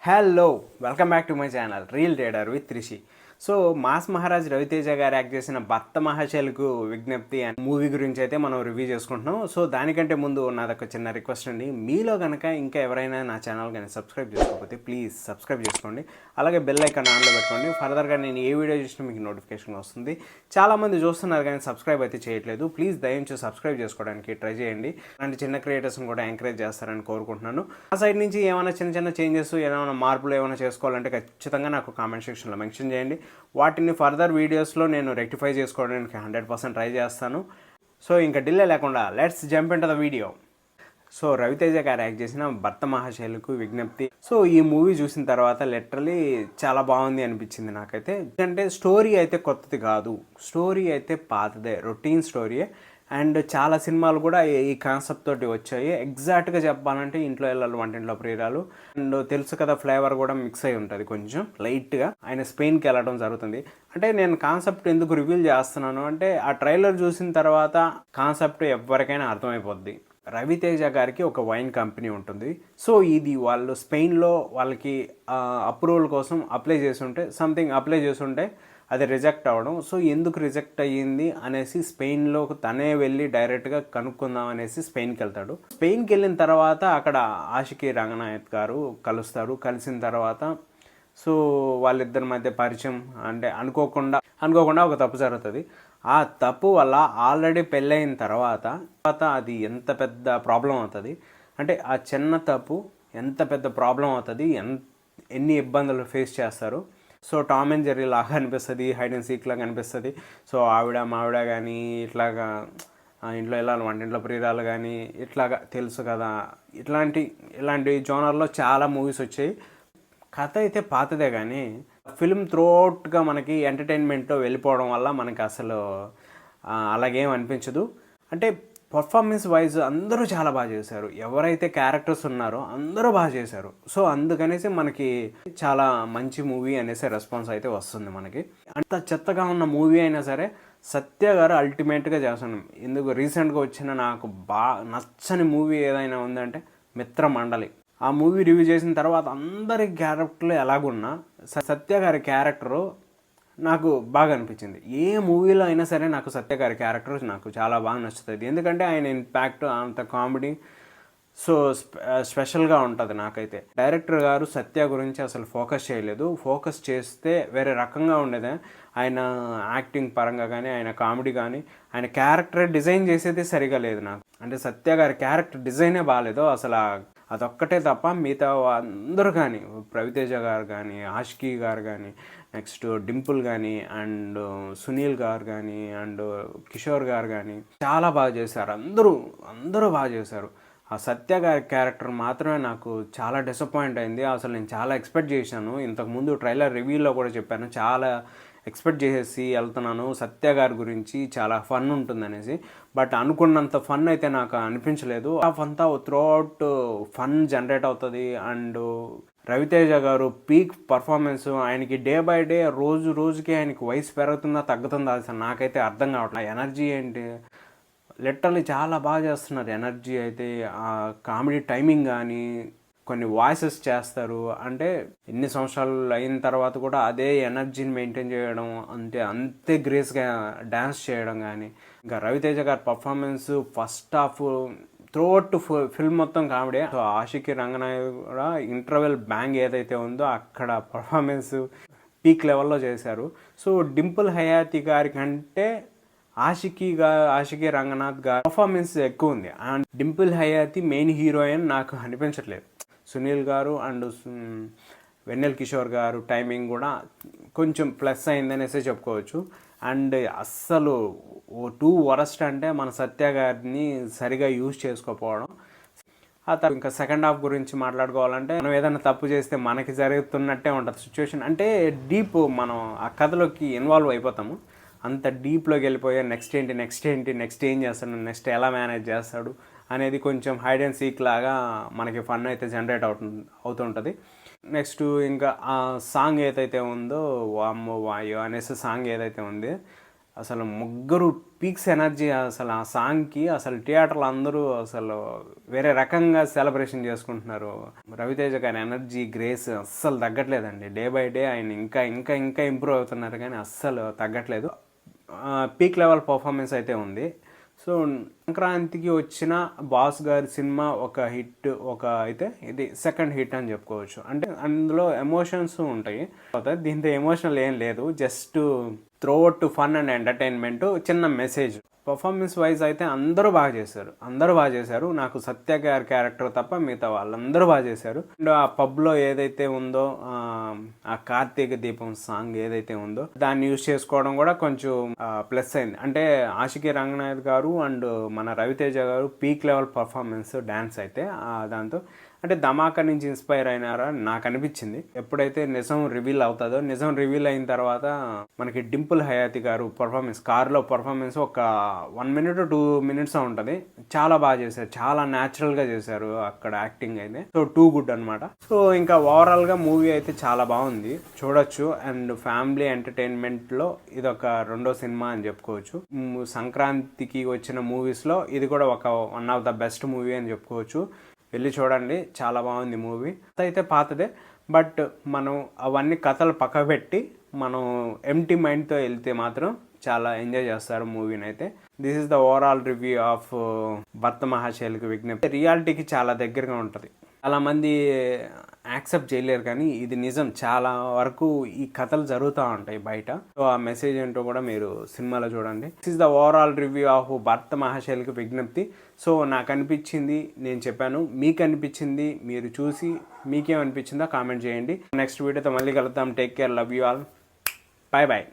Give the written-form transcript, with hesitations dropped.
Hello welcome back to my channel real trader with Rishi. So mass Maharaj Raviteja గారు act చేసిన భర్త మహాశైలకు విజ్ఞప్తి అనే మూవీ గురించి అయితే మనం రివ్యూ చేసుకుంటున్నాం. సో దానికంటే ముందు నాదొక చిన్న రిక్వెస్ట్ అండి, మీలో కనుక ఇంకా ఎవరైనా నా ఛానల్ కానీ సబ్స్క్రైబ్ చేసుకోకపోతే ప్లీజ్ సబ్స్క్రైబ్ చేసుకోండి. అలాగే బెల్ ఐకాన్ ఆన్లో పెట్టుకోండి. ఫర్దర్గా నేను ఏ వీడియో చేసినా మీకు నోటిఫికేషన్ వస్తుంది. చాలామంది చూస్తున్నారు కానీ సబ్స్క్రైబ్ అయితే చేయట్లేదు. ప్లీజ్ దయించి సబ్స్క్రైబ్ చేసుకోవడానికి ట్రై చేయండి. అలాంటి చిన్న క్రియేటర్స్ని కూడా ఎంకరేజ్ చేస్తారని కోరుకుంటున్నాను. ఆ సైడ్ నుంచి ఏమైనా చిన్న చిన్న చేంజెస్, ఏమైనా మార్పులు ఏమైనా చేసుకోవాలంటే ఖచ్చితంగా నాకు కామెంట్ సెక్షన్లో మెన్షన్ చేయండి. వాటిని ఫర్దర్ వీడియోస్లో నేను రెక్టిఫై చేసుకోవడానికి 100% ట్రై చేస్తాను. సో ఇంకా డిలే లేకుండా let's jump into the video. So Raviteja గారు యాక్ట్ చేసిన భర్త మహాశైలకు విజ్ఞప్తి. సో ఈ మూవీ చూసిన తర్వాత లిటరలీ చాలా బాగుంది అనిపించింది నాకైతే. ఎందుకంటే స్టోరీ అయితే కొత్తది కాదు, స్టోరీ అయితే పాతదే, రొటీన్ స్టోరీయే. అండ్ చాలా సినిమాలు కూడా ఈ కాన్సెప్ట్ తోటి వచ్చాయి. ఎగ్జాక్ట్గా చెప్పాలంటే ఇంట్లో వెళ్ళాలి వంటింట్లో ప్రియురాలు, అండ్ తెలుసు కదా ఫ్లేవర్ కూడా మిక్స్ అయి ఉంటుంది కొంచెం లైట్గా. ఆయన స్పెయిన్కి వెళ్ళడం జరుగుతుంది. అంటే నేను కాన్సెప్ట్ ఎందుకు రివీల్ చేస్తున్నాను అంటే, ఆ ట్రైలర్ చూసిన తర్వాత కాన్సెప్ట్ ఎవరికైనా అర్థమైపోద్ది. రవితేజ గారికి ఒక వైన్ కంపెనీ ఉంటుంది. సో ఇది వాళ్ళు స్పెయిన్లో వాళ్ళకి అప్రూవల్ కోసం అప్లై చేసి ఉంటే అది రిజెక్ట్ అవ్వడం. సో ఎందుకు రిజెక్ట్ అయ్యింది అనేసి స్పెయిన్లో తనే వెళ్ళి డైరెక్ట్గా కనుక్కుందాం అనేసి స్పెయిన్కి వెళ్తాడు. స్పెయిన్కి వెళ్ళిన తర్వాత అక్కడ ఆషికి రంగనాయక్ గారు కలుస్తారు. కలిసిన తర్వాత సో వాళ్ళిద్దరి మధ్య పరిచయం, అంటే అనుకోకుండా ఒక తప్పు జరుగుతుంది. ఆ తప్పు వల్ల ఆల్రెడీ పెళ్ళైన తర్వాత అది ఎంత పెద్ద ప్రాబ్లం అవుతుంది అంటే, ఆ చిన్న తప్పు ఎంత పెద్ద ప్రాబ్లం అవుతుంది, ఎన్ని ఇబ్బందులు ఫేస్ చేస్తారు. సో టామ్ అండ్ జెర్రీ లాగా అనిపిస్తుంది, హైడ్ అండ్ సీక్ లాగా అనిపిస్తుంది. సో మావిడ కానీ ఇట్లాగా ఇంట్లో వెళ్ళాలి వంటింట్లో ప్రియురాలు కానీ ఇట్లాగా తెలుసు కదా, ఇలాంటి జోనర్లో చాలా మూవీస్ వచ్చాయి. కథ అయితే పాతదే కానీ ఫిల్మ్ త్రూఅవుట్గా మనకి ఎంటర్టైన్మెంట్లో వెళ్ళిపోవడం వల్ల మనకి అసలు అలాగేం అనిపించదు. అంటే పర్ఫార్మెన్స్ వైజ్ అందరూ చాలా బాగా చేశారు. ఎవరైతే క్యారెక్టర్స్ ఉన్నారో అందరూ బాగా చేశారు. సో అందుకనేసి మనకి చాలా మంచి మూవీ అనేసి రెస్పాన్స్ అయితే వస్తుంది మనకి. అంత చెత్తగా ఉన్న మూవీ అయినా సరే సత్య గారు అల్టిమేట్గా చేస్తున్నాం. ఎందుకు రీసెంట్గా వచ్చిన నాకు నచ్చని మూవీ ఏదైనా ఉందంటే మిత్రమండలి. ఆ మూవీ రివ్యూ చేసిన తర్వాత అందరి క్యారెక్టర్లు ఎలాగున్నా సత్య గారి క్యారెక్టరు నాకు బాగా అనిపించింది. ఏ మూవీలో అయినా సరే నాకు సత్య గారి క్యారెక్టర్ నాకు చాలా బాగా నచ్చుతుంది. ఎందుకంటే ఆయన ఇంపాక్ట్ అంత కామెడీ సో స్పెషల్గా ఉంటుంది నాకైతే. డైరెక్టర్ గారు సత్య గురించి అసలు ఫోకస్ చేయలేదు. ఫోకస్ చేస్తే వేరే రకంగా ఉండేది. ఆయన యాక్టింగ్ పరంగా కానీ, ఆయన కామెడీ కానీ, ఆయన క్యారెక్టర్ డిజైన్ చేసేది సరిగా లేదు నాకు. అంటే సత్య గారి క్యారెక్టర్ డిజైనే బాగాలేదు అసలు. అదొక్కటే తప్ప మిగతా అందరూ కానీ, రవితేజ గారు కానీ, ఆషికి గారు కానీ, నెక్స్ట్ డింపుల్ కానీ, అండ్ సునీల్ గారు కానీ, అండ్ కిషోర్ గారు కానీ చాలా బాగా చేశారు. అందరూ బాగా చేశారు. ఆ సత్య గారి క్యారెక్టర్ మాత్రమే నాకు చాలా డిసప్పాయింట్ అయింది. అసలు నేను చాలా ఎక్స్పెక్ట్ చేశాను. ఇంతకుముందు ట్రైలర్ రివ్యూలో కూడా చెప్పాను, చాలా ఎక్స్పెక్ట్ చేసేసి వెళ్తున్నాను సత్య గారి గురించి చాలా ఫన్ ఉంటుందనేసి. బట్ అనుకున్నంత ఫన్ అయితే నాకు అనిపించలేదు. ఆ అంతా త్రూఅవుట్ ఫన్ జనరేట్ అవుతుంది. అండ్ రవితేజ గారు పీక్ పర్ఫార్మెన్స్, ఆయనకి డే బై డే రోజుకి ఆయనకి వయసు పెరుగుతుందా తగ్గుతుందా అసలు నాకైతే అర్థం కావట్లేదు. ఎనర్జీ ఏంటి, లిటరల్లీ చాలా బాగా చేస్తున్నారు ఎనర్జీ అయితే. ఆ కామెడీ టైమింగ్ కానీ, కొన్ని వాయిసెస్ చేస్తారు. అంటే ఎన్ని సంవత్సరాలు అయిన తర్వాత కూడా అదే ఎనర్జీని మెయింటైన్ చేయడం, అంతే గ్రేస్గా డ్యాన్స్ చేయడం కానీ. ఇంకా రవితేజ గారి performance first half throughout film మొత్తం కామెడీ. సో ఆషికి రంగనాయక్ కూడా ఇంటర్వెల్ బ్యాంగ్ ఏదైతే ఉందో అక్కడ పర్ఫార్మెన్స్ పీక్ లెవెల్లో చేశారు. సో డింపుల్ హయాతి గారి కంటే ఆషికి రంగనాథ్ గారి పర్ఫార్మెన్స్ ఎక్కువ ఉంది. And Dimple Hayathi main heroine నాకు అనిపించట్లేదు. సునీల్ గారు అండ్ వెన్నెల్ కిషోర్ గారు టైమింగ్ కూడా కొంచెం ప్లస్ అయిందనేసి చెప్పుకోవచ్చు. అండ్ అస్సలు టూ వరస్ట్ అంటే మన సత్య గారిని సరిగా యూజ్ చేసుకోకపోవడం. ఆ తర్వాత ఇంకా సెకండ్ హాఫ్ గురించి మాట్లాడుకోవాలంటే, మనం ఏదైనా తప్పు చేస్తే మనకి జరుగుతున్నట్టే ఉంటుంది సిచ్యువేషన్. అంటే మనం ఆ కథలోకి ఇన్వాల్వ్ అయిపోతాము. అంత డీప్లోకి వెళ్ళిపోయా నెక్స్ట్ ఏం చేస్తాడు, నెక్స్ట్ ఎలా మేనేజ్ చేస్తాడు అనేది కొంచెం హైడ్ అండ్ సీక్ లాగా మనకి ఫన్ అయితే జనరేట్ అవుతుంటుంది. నెక్స్ట్ ఇంకా ఆ సాంగ్ ఏదైతే ఉందో వామ్మో వాయో అనేసి సాంగ్ ఏదైతే ఉంది అసలు ముగ్గురు పీక్స్ ఎనర్జీ అసలు ఆ సాంగ్కి అసలు థియేటర్లో అందరూ అసలు వేరే రకంగా సెలబ్రేషన్ చేసుకుంటున్నారు. రవితేజ గారి ఎనర్జీ గ్రేస్ అస్సలు తగ్గట్లేదండి. డే బై డే ఆయన ఇంకా ఇంకా ఇంకా ఇంప్రూవ్ అవుతున్నారు కానీ అస్సలు తగ్గట్లేదు. పీక్ లెవెల్ పర్ఫార్మెన్స్ అయితే ఉంది. సో సంక్రాంతికి వచ్చిన బాస్ గారి సినిమా ఒక హిట్, అయితే ఇది సెకండ్ హిట్ అని చెప్పుకోవచ్చు. అంటే అందులో ఎమోషన్స్ ఉంటాయి, దీంతో ఎమోషనల్ ఏం లేదు, just throw to fun and entertainment, చిన్న మెసేజ్. పర్ఫార్మెన్స్ వైజ్ అయితే అందరూ బాగా చేశారు. నాకు సత్య గారి క్యారెక్టర్ తప్ప మిగతా వాళ్ళందరూ బాగా చేశారు. అండ్ ఆ పబ్లో ఏదైతే ఉందో ఆ కార్తీక దీపం సాంగ్ ఏదైతే ఉందో దాన్ని యూజ్ చేసుకోవడం కూడా కొంచెం ప్లస్ అయింది. అంటే ఆషికి రంగనాథ్ గారు అండ్ మన రవితేజ గారు పీక్ లెవెల్ పర్ఫార్మెన్స్ డ్యాన్స్ అయితే దాంతో అంటే ధమాకా నుంచి ఇన్స్పైర్ అయినారా నాకు అనిపించింది. ఎప్పుడైతే నిజం రివీల్ అవుతుందో, నిజం రివీల్ అయిన తర్వాత మనకి డింపుల్ హయాతి గారు పర్ఫార్మెన్స్, కార్లో పర్ఫార్మెన్స్ ఒక 1 minute 2 minutes ఉంటుంది. చాలా బాగా చేశారు, చాలా న్యాచురల్గా చేశారు అక్కడ యాక్టింగ్ అయితే. సో టూ గుడ్ అనమాట. సో ఇంకా ఓవరాల్గా మూవీ అయితే చాలా బాగుంది, చూడొచ్చు. అండ్ ఫ్యామిలీ ఎంటర్టైన్మెంట్లో ఇదొక రెండో సినిమా అని చెప్పుకోవచ్చు. సంక్రాంతికి వచ్చిన మూవీస్లో ఇది కూడా ఒక one of the best movie అని చెప్పుకోవచ్చు. వెళ్ళి చూడండి, చాలా బాగుంది మూవీ. అయితే పాతదే, బట్ మనం అవన్నీ కథలు పక్కబెట్టి మనం ఎంటీ మైండ్తో వెళ్తే మాత్రం చాలా ఎంజాయ్ చేస్తారు మూవీని అయితే. This is the overall review of భర్త మహాశైలకు విజ్ఞప్తి. రియాలిటీకి చాలా దగ్గరగా ఉంటుంది. చాలామంది యాక్సెప్ట్ చేయలేరు కానీ ఇది నిజం. చాలా వరకు ఈ కథలు జరుగుతూ ఉంటాయి బయట. సో ఆ మెసేజ్ ఏంటో కూడా మీరు సినిమాలో చూడండి. This is the overall review of భర్త మహాశైలకు విజ్ఞప్తి. సో నాకు అనిపించింది నేను చెప్పాను, మీకు అనిపించింది మీరు చూసి మీకేమనిపించిందో కామెంట్ చేయండి. నెక్స్ట్ వీడియోతో మళ్ళీ కలుద్దాం. Take care, love you all, bye bye.